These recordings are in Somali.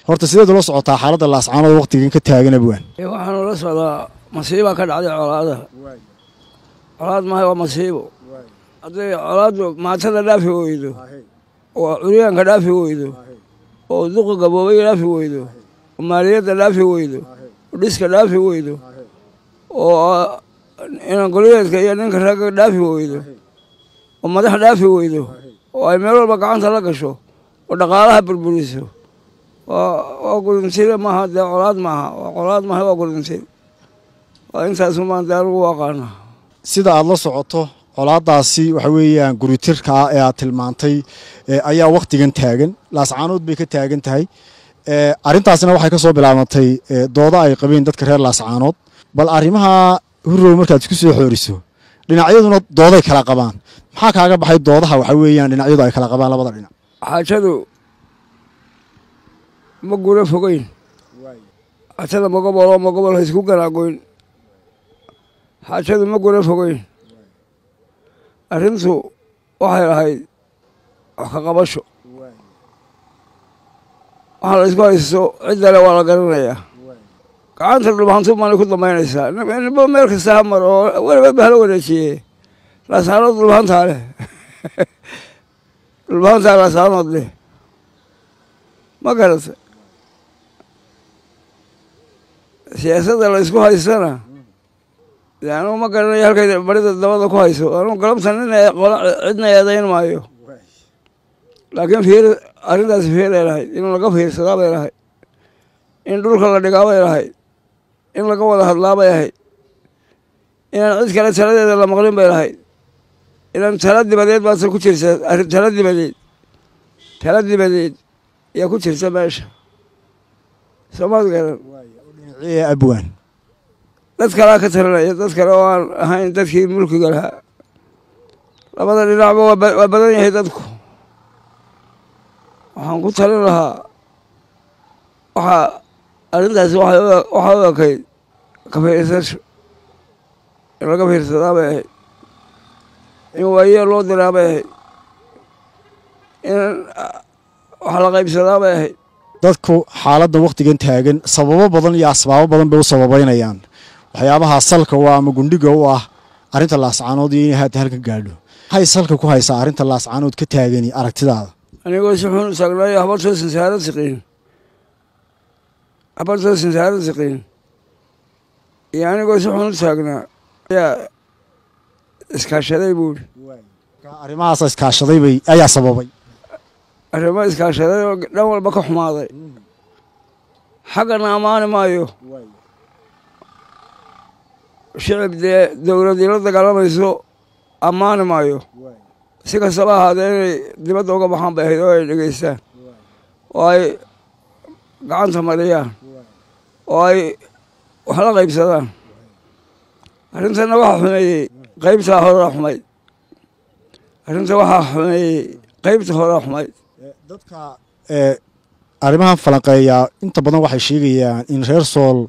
horta sideed ula socotaa xaaladda laascaanood waqtigan ka taagan abwaan waxaan ula socdaa masiiba ka dhacday colaadaha colaad maaha waa masiibo hadday colaaddu maatada dhaafi weydo oo curyaanka dhaafi weydo oo duqa gaboobay dhaafi weydo oo maaliyadda dhaafi weydo oo dhiska dhaafi weydo oo inan goliyeedka iyo ninka ragga dhaafi weydo oo madax dhaafi weydo oo ay meel walba gacanta la gasho oo dhaqaalaha burburiso waa guduntiile maaha dee colaad maaha waa colaad maaha waa guduntiil waa intaasu maanta anugu aqaana sida aad la socoto colaadaasi waxa weeyaan guritirka ah ee aad tilmaantay ayaa waqtigan taagan laascaanood bay ka taagan tahay arrintaasina waxay ka soo bilaabantay dooda ay qabeen dadka reer laascaanood bal arrimaha hurrow markaad isku soo xooriso dhinacyaduna dooday kala qabaan maxaa kaaga baxay doodaha waxa weeyaan dhinacyadu ay kala qabaan labada dhinac xaajadu ma gura fogeyn xaajada magobol ha isku ganaagoyn xaajadu ma gura fogeyn arrintu waxay ahayd wax ka qabasho waxaa la isku haysto ciddale waa la garanayaa gacanta dhulbahantu maanay ku dambaynaysaa ninba meel kasta ha mar oo weliba ba hala wareejiye laascaanood dhulbahantaa leh dhulbahantaa laascaanood leh ma garata siyaasadda la isku haystana dee anugu ma garanayo halkay barida dabada ku hayso anugu galabta cidna eedayn maayo laakiin arrintaasi fiiray lahayd in laga fiirsadaa bay lahayd in dhulka la dhigaa bay lahayd in laga wada hadlaa bay ahayd inaan cid kale taladeeda la maqlin bay lahayd inaan tala dibadeed baase ku jirta tala dibadeed yaa ku jirta meesha soomaad garan abwaan dad kalaa ka talinaya dad kale oo aan ahayn dadkii mulkiga lahaa labada dhinacba waa badan yahay dadku waxaan ku talin lahaa waxaa arrintaasi waxaa u ekayd ka fiirsasho in laga fiirsadaa bay ahayd in waayeel loo diraa bay ahayd in wax la qaybsadaa bay ahayd dadku xaaladda waqtigan taagan sababo badan iyo asbaabo badan bay u sababeynayaan waxyaabaha salka u ah ama gundhiga u ah arrinta laascaanood iyo inay haatan halka gaadho maxay salka ku haysaa arrinta laascaanood ka taagani aragtidaada anigoo si xun u taagnaayo habartoo sinsaarad siqiin iyo anigoo si xun u taagnaa ayaa iskaashaday buuri arrimahaas iskaashaday ayaa sababay arrimo iskaashaday oo dhan walba ka xumaaday xaggana ammaani maayo shicib dee dowladii la dagaalamayso ammaani maayo si kastaba ahaadee inay dibadda uga baxaan bay ahayd oo ay dhegeystaan oo ay gacanta mariyaan oo ay wax la qaybsadaan arrintanna waxaa xumeeyey qaybtaa horaa xumayd arrinta waxaa xumeeyey qaybta horaa xumayd dadka arrimahan falanqeeyaa inta badan waxay sheegayaan in reer sool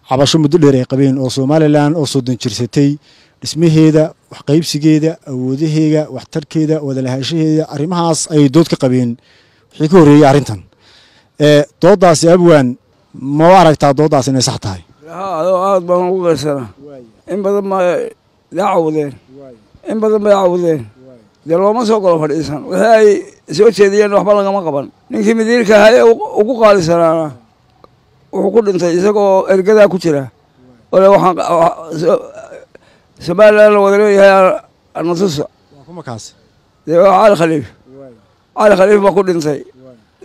cabasho muddo dheer ay qabeen oo somalilan oo soo danjirsatay dhismaheeda waxqaybsigeeda awoodaheega waxtarkeeda wadalahaanshaheeda arrimahaas ayay dood ka qabeen wixii ka horreeyey arrintan dooddaasi abwaan ma u aragtaa dooddaas inay sax tahay adoo aad baan ugu qeyrsanaa in badan bay cawdeen in badan bay cawdeen dee looma soo golo fadhiisan wixii ay soo jeediyeen waxba lagama qaban ninkii midiirka ahaa ee ugu qaalisanaana wuxuu ku dhintay isagoo ergadaa ku jira ole waxaan somalilan la wada leeyahay natusa dee waa cali khaliif baa ku dhintay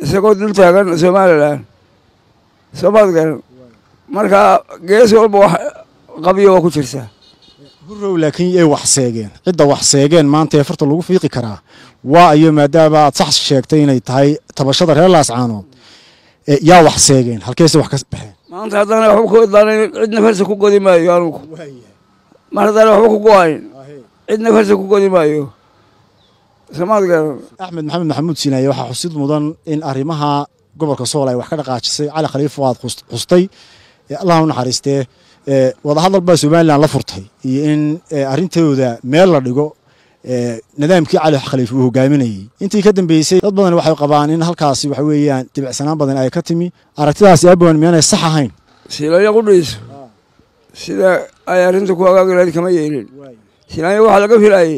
isagoo dul taagan somalilan soomaad garan marka gees walba wax qabiyo waa ku jirtaa hurrow laakiin yay wax seegeen cidda wax seegeen maanta ee farta lagu fiiqi karaa waa iyo maadaama aad sax sheegtay inay tahay tabashada reer laascaanood yaa wax seegeen halkeese wax ka baxeen maanta haddana waxba ku idlaanayn cidna farsa ku godi maayo anugu mar haddana waxba ku go-ayn cidna farsa ku godi maayo soomaad garan axmed maxamed maxamuud siinaaye waxaa xusid mudan in arrimaha gobolka sool ay wax ka dhaqaajisay cali khaliif oo aad xustay allah u naxariistee wadahadal baa somalilan la furtay iyo in arrintooda meel la dhigo nidaamkii cali khaliif uu hogaaminayay intii ka dambeysay dad badan waxay qabaan in halkaasi waxa weeyaan dibicsanaan badan ay ka timi aragtidaasi abwan miyaanay sax ahayn silaayo qudhiisu sida ay arrinta ku hagaagaleed kama yeelin silaayo waxa laga filayay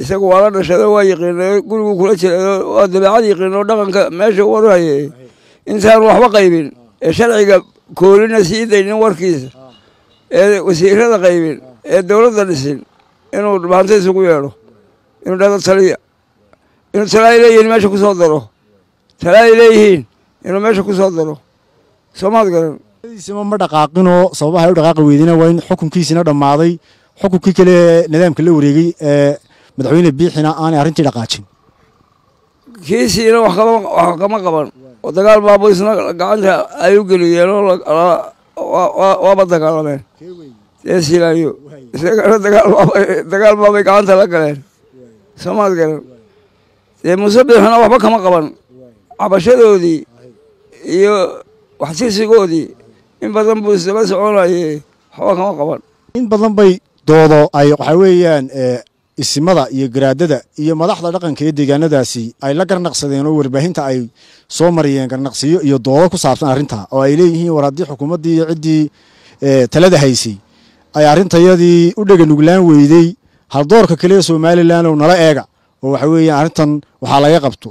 isagu waa la dhashada waa yaqiinay gurigu kula jira waa dabeecad yaqiinoo dhaqanka meesha uu warayay intaan waxba qaybin ee sharciga koolina sii daynin warkiisa ee wasiirada qaybin ee dowladda dhisin inuu dhibaato isugu yeedho inuu dhado taliya inuu talaa leeyihiin meesha ku soo daro talaa leeyihiin inuu meesha ku soo daro soomaad garan ma dhaqaaqinoo sababaha u dhaqaaqi weydina waa in xukunkiisina dhammaaday xukunkii kale nidaamka la wareegay ee madaxweyne biixina aanay arrintii dhaqaajin kiisiina wax kama qaban oo dagaal baabo isna gacanta ay u geliyeen waaba dagaalameen dee silaayo isagana dagaal baabay gacanta la galeen soomaad garan dee muuse biixina waxba kama qaban cabashadoodii iyo waxtirsigoodii in badan buu isdaba soconayay waxba kama qaban in badan bay doodo ay waxa weeyaan isimada iyo garaadada iyo madaxda dhaqanka ee deegaanadaasi ay la garnaqsadeen oo warbaahinta ay soo mariyeen garnaqsiyo iyo doodo ku saabsan arrinta oo ay leeyihiin war haddii xukuumaddii iyo ciddii talada haysay ay arrintayadii u dhega nuglaan weyday haldoorka kale ee somalilan oo nala eega oo waxa weeyaan arrintan waxaa laga qabto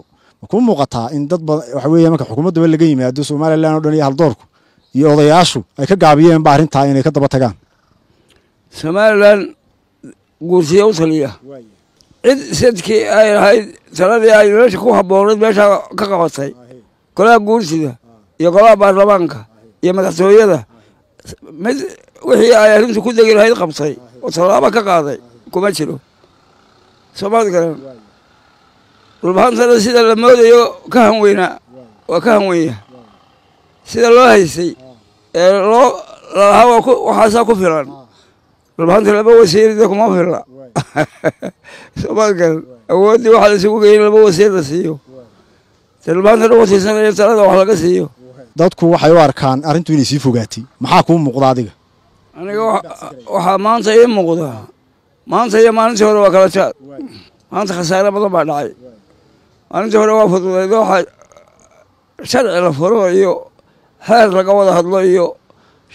ku muuqataa in dad waxa weeyaan marka xukuumadda laga yimaado somalilan oo dhan iyo haldoorku iyo odayaashu ay ka gaabiyeen ba arrintaa inay ka daba tagaan somalilan guursiya u taliya cid sadkii ay lahayd taladii ay meesha ku habboonayd meesha ka qabatay golaha guursida iyo golaha baarlamaanka iyo madaxtooyada mid wixii ay arrintu ku degi lahayd qabtay oo tallaabo ka qaaday kuma jiro soomaad garan dhulbahantana sida la moodayo ka hanweynaa waa ka hanwenya sida loo haysay ee lalahaa waxaasaa ku filan dhulbahanta laba wasiirida kuma filla soomaad garan awooddii waxaa la isugu geeyay laba wasiir la siiyo dee dhulbahanta dhan wasiirsanaya talada wax laga siiyo dadku waxay u arkaan arrintu inay sii fogaatay maxaa kuu muuqda adiga aniga waxaa maanta ii muuqda maanta iyo maalintii hore waa kala jaad maanta khasaare badan baa dhacay maalintii hore waa fududeed waxaa sharci la furo iyo heer laga wada hadlo iyo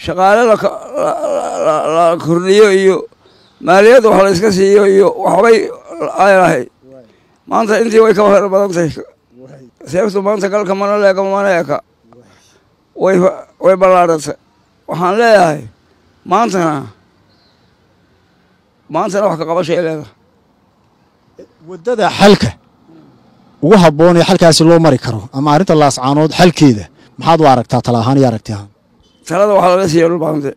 shaqaale la kordhiyo iyo maaliyadda wax la iska siiyo iyo waxbay ay lahayd maanta intii way ka heer badan tahay seeftu maanta galka mana leega mana eka way ballaadhatay waxaan leeyahay maantana wax ka qabashay leedahay waddada xalka ugu habboon ee xalkaasi loo mari karo ama arrinta laascaanood xalkeeda maxaad u aragtaa tala ahaan iyo aragti ahaan talada waxaa laga siiya dhulbaante